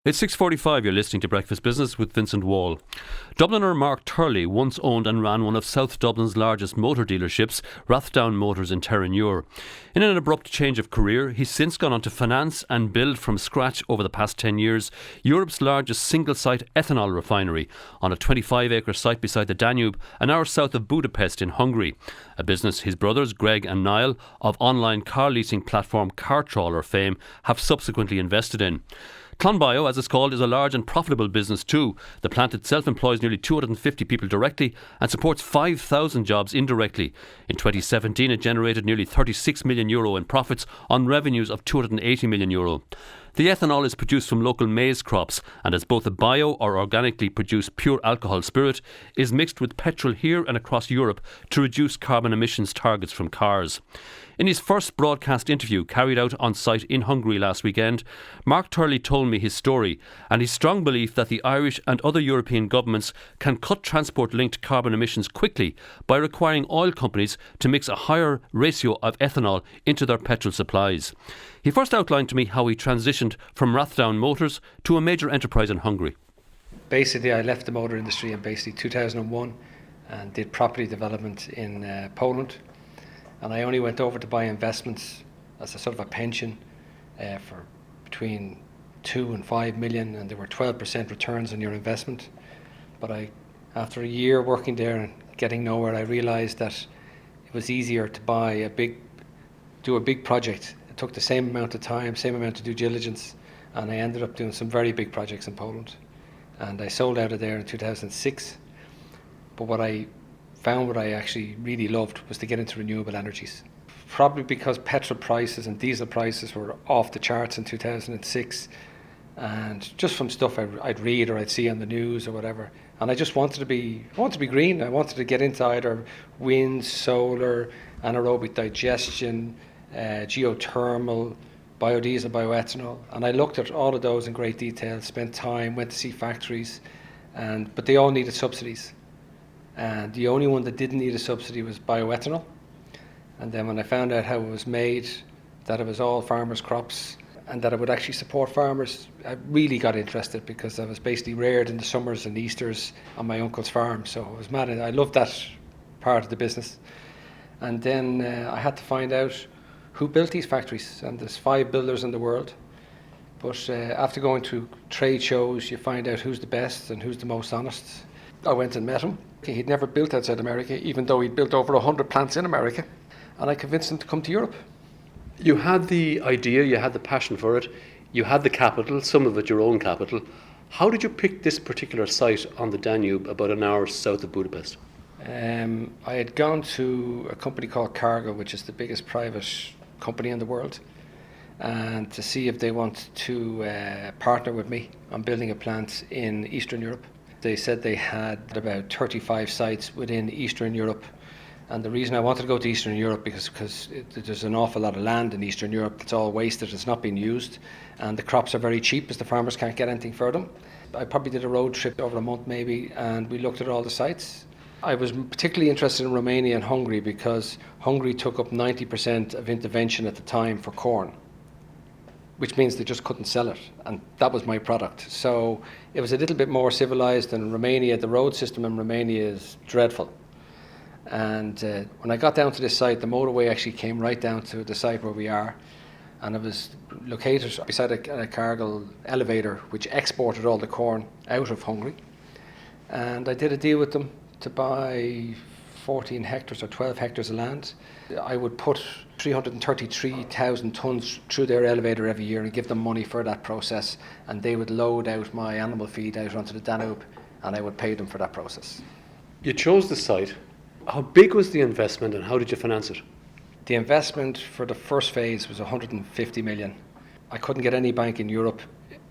It's 6:45. You're listening to Breakfast Business with Vincent Wall. Dubliner Mark Turley once owned and ran one of South Dublin's largest motor dealerships, Rathdown Motors in Terenure. In an abrupt change of career, he's since gone on to finance and build from scratch over the past 10 years Europe's largest single-site ethanol refinery on a 25-acre site beside the Danube, an hour south of Budapest in Hungary. A business his brothers Greg and Niall of online car leasing platform CarTrawler fame have subsequently invested in. ClonBio, as it's called, is a large and profitable business too. The plant itself employs nearly 250 people directly and supports 5,000 jobs indirectly. In 2017, it generated nearly €36 million in profits on revenues of €280 million. The ethanol is produced from local maize crops and as both a bio or organically produced pure alcohol spirit is mixed with petrol here and across Europe to reduce carbon emissions targets from cars. In his first broadcast interview carried out on site in Hungary last weekend, Mark Turley told me his story and his strong belief that the Irish and other European governments can cut transport-linked carbon emissions quickly by requiring oil companies to mix a higher ratio of ethanol into their petrol supplies. He first outlined to me how he transitioned from Rathdown Motors to a major enterprise in Hungary. Basically, I left the motor industry in basically 2001 and did property development in Poland. And I only went over to buy investments as a sort of a pension for between 2 and 5 million, and there were 12% returns on your investment. But after a year working there and getting nowhere, I realised that it was easier to do a big project. It took the same amount of time, same amount of due diligence, and I ended up doing some very big projects in Poland. And I sold out of there in 2006. But what I actually really loved was to get into renewable energies. Probably because petrol prices and diesel prices were off the charts in 2006, and just from stuff I'd read or I'd see on the news or whatever. And I just wanted to be green. I wanted to get into either wind, solar, anaerobic digestion, geothermal, biodiesel, bioethanol. And I looked at all of those in great detail, spent time, went to see factories, but they all needed subsidies. And the only one that didn't need a subsidy was bioethanol. And then when I found out how it was made, that it was all farmers' crops, and that it would actually support farmers, I really got interested because I was basically reared in the summers and Easters on my uncle's farm. So I was mad. I loved that part of the business. And then I had to find out who built these factories. And there's 5 builders in the world. But after going to trade shows, you find out who's the best and who's the most honest. I went and met him. He'd never built outside America, even though he'd built over 100 plants in America. And I convinced him to come to Europe. You had the idea, you had the passion for it, you had the capital, some of it your own capital. How did you pick this particular site on the Danube, about an hour south of Budapest? I had gone to a company called Cargo, which is the biggest private company in the world, and to see if they want to partner with me on building a plant in Eastern Europe. They said they had about 35 sites within Eastern Europe. And the reason I wanted to go to Eastern Europe because there's an awful lot of land in Eastern Europe that's all wasted, it's not being used, and the crops are very cheap as the farmers can't get anything for them. I probably did a road trip over a month maybe, and we looked at all the sites. I was particularly interested in Romania and Hungary because Hungary took up 90% of intervention at the time for corn, which means they just couldn't sell it, and that was my product. So it was a little bit more civilized than Romania. The road system in Romania is dreadful. And when I got down to this site, the motorway actually came right down to the site where we are, and it was located beside a cargo elevator which exported all the corn out of Hungary. And I did a deal with them to buy 14 hectares or 12 hectares of land. I would put 333,000 tonnes through their elevator every year and give them money for that process, and they would load out my animal feed out onto the Danube, and I would pay them for that process. You chose the site. How big was the investment and how did you finance it? The investment for the first phase was 150 million. I couldn't get any bank in Europe.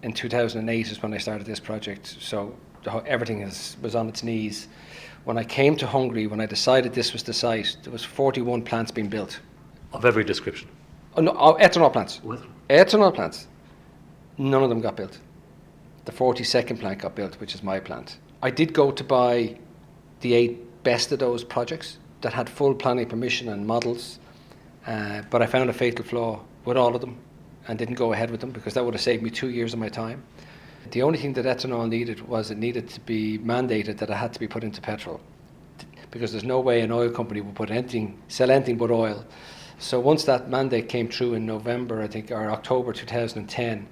In 2008 is when I started this project, so everything was on its knees. When I came to Hungary, when I decided this was the site, there was 41 plants being built. Of every description? Oh, no, ethanol plants. What? Ethanol plants. None of them got built. The 42nd plant got built, which is my plant. I did go to buy the 8 best of those projects that had full planning permission and models, but I found a fatal flaw with all of them and didn't go ahead with them because that would have saved me 2 years of my time. The only thing that ethanol needed was it needed to be mandated that it had to be put into petrol, because there's no way an oil company would sell anything but oil. So once that mandate came through in November, I think, or October 2010,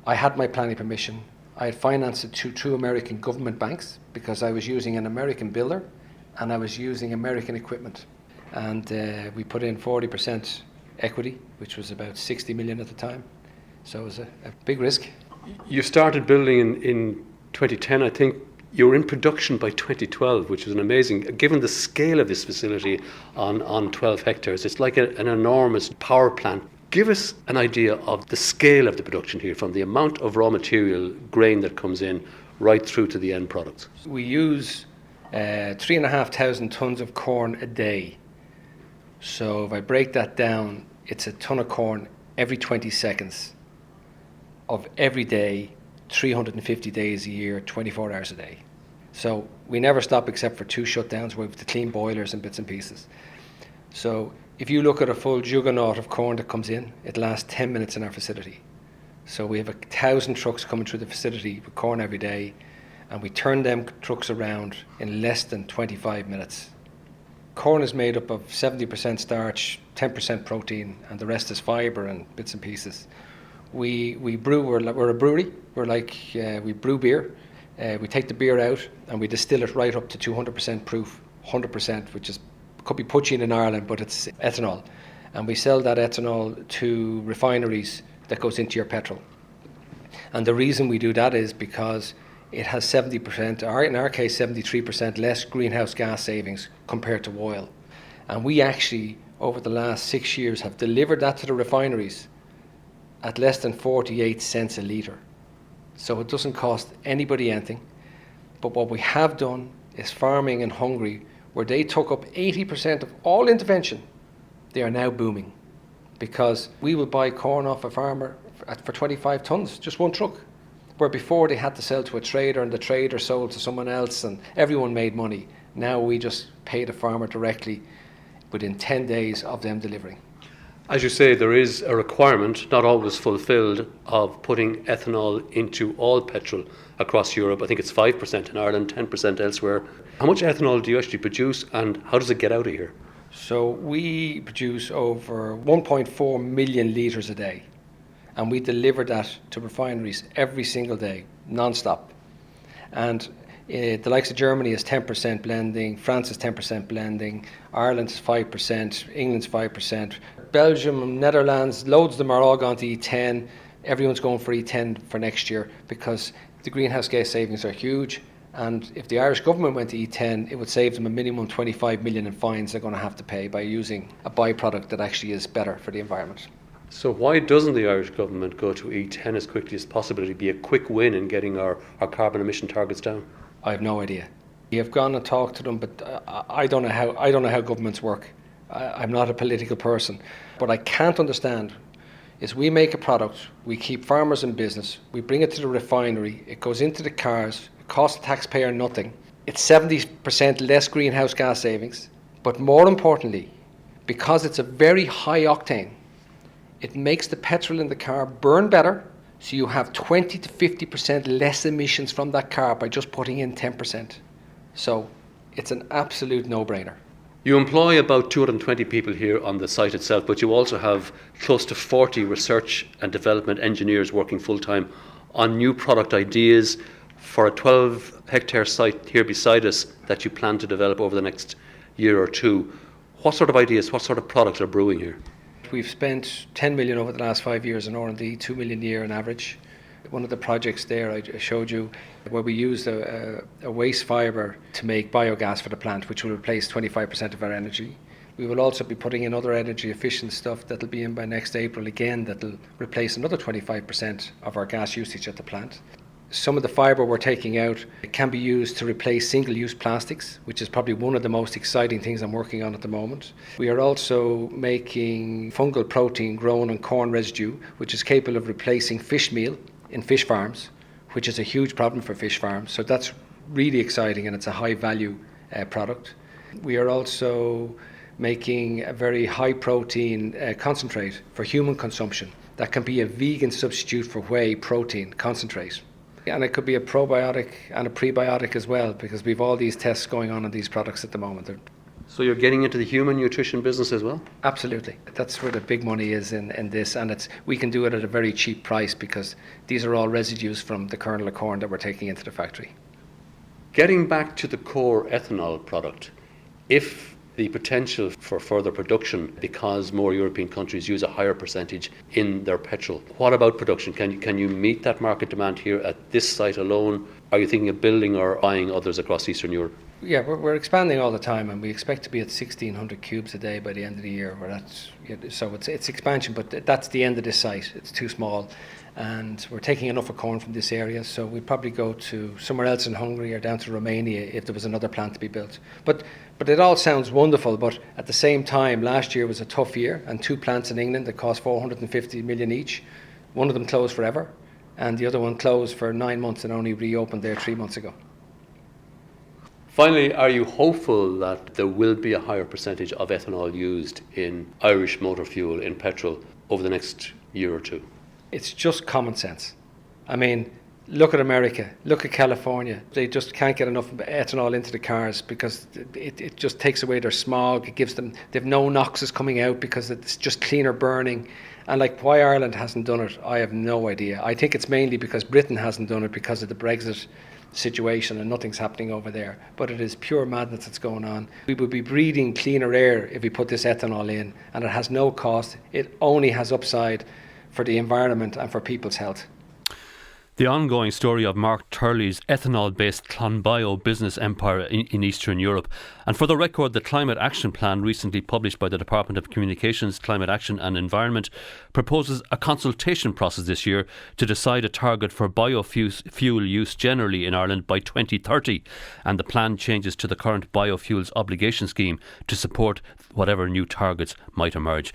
I had my planning permission. I had financed it through American government banks because I was using an American builder and I was using American equipment. And we put in 40% equity, which was about 60 million at the time. So it was a big risk. You started building in 2010, I think. You were in production by 2012, which is an amazing, given the scale of this facility on 12 hectares, it's like an enormous power plant. Give us an idea of the scale of the production here, from the amount of raw material, grain that comes in, right through to the end products. We use 3,500 tons of corn a day. So if I break that down, it's a ton of corn every 20 seconds of every day, 350 days a year, 24 hours a day. So we never stop except for 2 shutdowns where we have to clean boilers and bits and pieces. So if you look at a full juggernaut of corn that comes in, it lasts 10 minutes in our facility. So we have 1,000 trucks coming through the facility with corn every day, and we turn them trucks around in less than 25 minutes. Corn is made up of 70% starch, 10% protein, and the rest is fibre and bits and pieces. We brew, we're a brewery, we brew beer. We take the beer out and we distill it right up to 200% proof, 100%, which could be poaching in Ireland, but it's ethanol. And we sell that ethanol to refineries that goes into your petrol. And the reason we do that is because it has 70%, or in our case 73% less greenhouse gas savings compared to oil. And we actually, over the last 6 years, have delivered that to the refineries at less than 48 cents a litre. So it doesn't cost anybody anything. But what we have done is farming in Hungary, where they took up 80% of all intervention, they are now booming. Because we will buy corn off a farmer for 25 tons, just one truck. Where before they had to sell to a trader and the trader sold to someone else and everyone made money. Now we just pay the farmer directly within 10 days of them delivering. As you say, there is a requirement, not always fulfilled, of putting ethanol into all petrol across Europe. I think it's 5% in Ireland, 10% elsewhere. How much ethanol do you actually produce and how does it get out of here? So we produce over 1.4 million litres a day, and we deliver that to refineries every single day, non-stop. And the likes of Germany is 10% blending, France is 10% blending, Ireland's 5%, England's 5%, Belgium, Netherlands, loads of them are all gone to E10. Everyone's going for E10 for next year because the greenhouse gas savings are huge. And if the Irish government went to E10, it would save them a minimum 25 million in fines they're going to have to pay by using a byproduct that actually is better for the environment. So why doesn't the Irish government go to E10 as quickly as possible? It'd be a quick win in getting our carbon emission targets down. I have no idea. We have gone and talked to them, but I don't know how governments work. I'm not a political person. What I can't understand is we make a product, we keep farmers in business, we bring it to the refinery, it goes into the cars, it costs the taxpayer nothing. It's 70% less greenhouse gas savings, but more importantly, because it's a very high octane, it makes the petrol in the car burn better, so you have 20 to 50% less emissions from that car by just putting in 10%. So it's an absolute no-brainer. You employ about 220 people here on the site itself, but you also have close to 40 research and development engineers working full-time on new product ideas for a 12-hectare site here beside us that you plan to develop over the next year or two. What sort of ideas, what sort of products are brewing here? We've spent 10 million over the last 5 years in R&D, 2 million a year on average. One of the projects there I showed you where we used a waste fibre to make biogas for the plant, which will replace 25% of our energy. We will also be putting in other energy efficient stuff that'll be in by next April again, that'll replace another 25% of our gas usage at the plant. Some of the fibre we're taking out can be used to replace single-use plastics, which is probably one of the most exciting things I'm working on at the moment. We are also making fungal protein grown on corn residue, which is capable of replacing fish meal in fish farms, which is a huge problem for fish farms. So that's really exciting and it's a high-value product. We are also making a very high-protein concentrate for human consumption that can be a vegan substitute for whey protein concentrate. And it could be a probiotic and a prebiotic as well, because we've all these tests going on these products at the moment. So you're getting into the human nutrition business as well? Absolutely. That's where the big money is in this, and we can do it at a very cheap price because these are all residues from the kernel of corn that we're taking into the factory. Getting back to the core ethanol product, if the potential for further production, because more European countries use a higher percentage in their petrol, what about production? Can you meet that market demand here at this site alone? Are you thinking of building or buying others across Eastern Europe? Yeah, we're expanding all the time, and we expect to be at 1,600 cubes a day by the end of the year. So it's expansion, but that's the end of this site. It's too small, and we're taking enough of corn from this area, so we'd probably go to somewhere else in Hungary or down to Romania if there was another plant to be built. But it all sounds wonderful, but at the same time, last year was a tough year, and 2 plants in England that cost 450 million each. One of them closed forever, and the other one closed for 9 months and only reopened there 3 months ago. Finally, are you hopeful that there will be a higher percentage of ethanol used in Irish motor fuel, in petrol, over the next year or two? It's just common sense. I mean, look at America, look at California. They just can't get enough ethanol into the cars because it just takes away their smog. It gives them, they've no NOxes coming out because it's just cleaner burning. And like why Ireland hasn't done it, I have no idea. I think it's mainly because Britain hasn't done it because of the Brexit situation and nothing's happening over there. But it is pure madness that's going on. We would be breathing cleaner air if we put this ethanol in, and it has no cost. It only has upside for the environment and for people's health. The ongoing story of Mark Turley's ethanol-based ClonBio business empire in Eastern Europe. And for the record, the Climate Action Plan recently published by the Department of Communications, Climate Action and Environment proposes a consultation process this year to decide a target for biofuel use generally in Ireland by 2030. And the plan changes to the current biofuels obligation scheme to support whatever new targets might emerge.